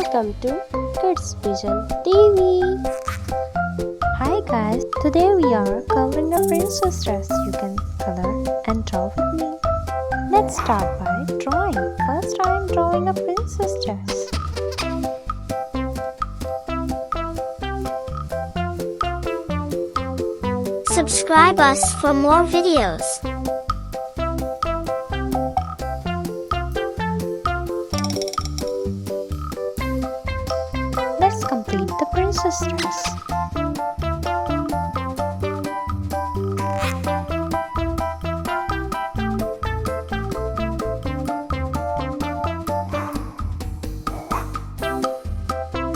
Welcome to Kids Vision TV. Hi guys, today we are coloring a princess dress. You can color and draw with me. Let's start by drawing. First I am drawing a princess dress. Subscribe us for more videos. Let's complete the princess dress.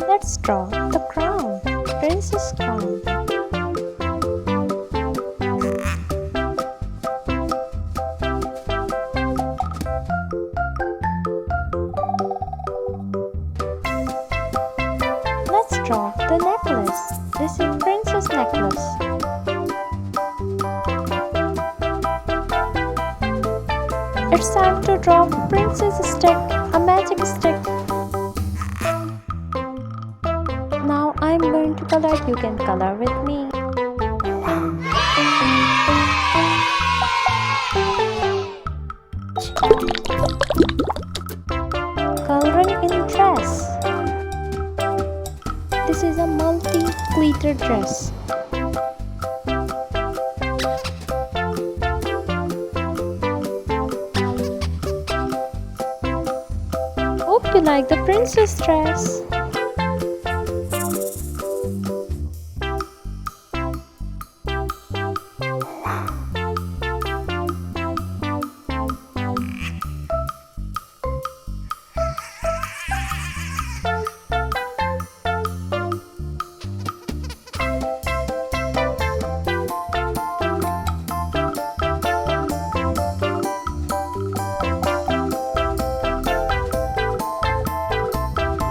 Let's draw the crown, princess crown. Let's draw the necklace. This is princess necklace. It's time to draw princess stick, a magic stick. Now I'm going to color. You can color with me. Coloring in dress. This is a multi-glitter dress. Hope you like the princess dress.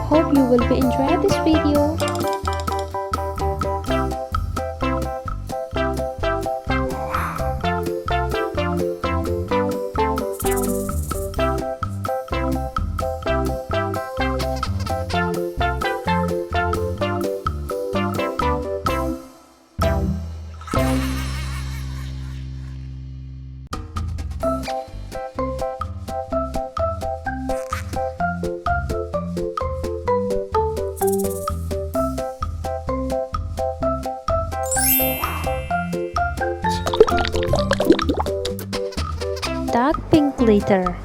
Hope you will be enjoying this video. Dark pink glitter.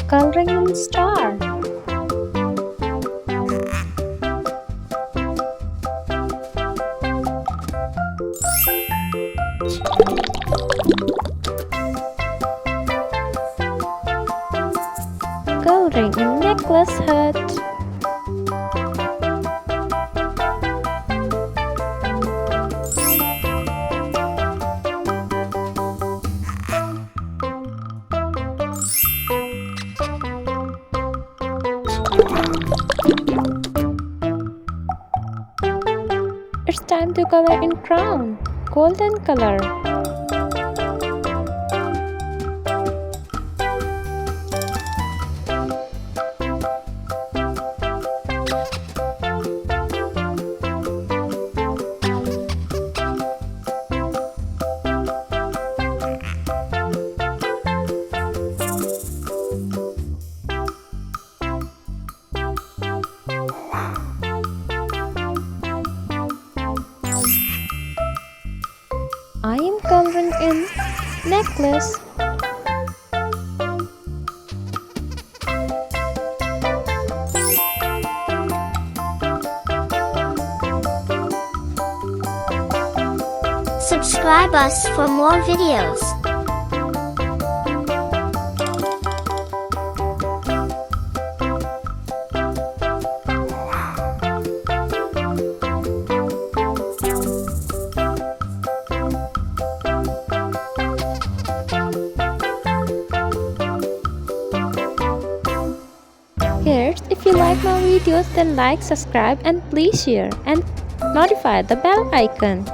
Coloring in star. Coloring in necklace heart. It's time to color in crown, golden color. I am coloring in necklace. Subscribe us for more videos. Kids, if you like my videos, then like, subscribe and please share and notify the bell icon.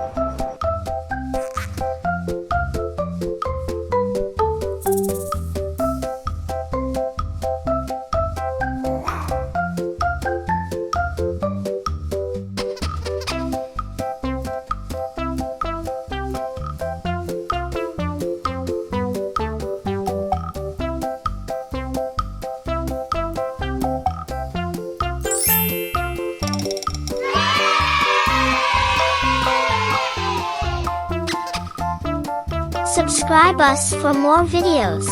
Subscribe us for more videos.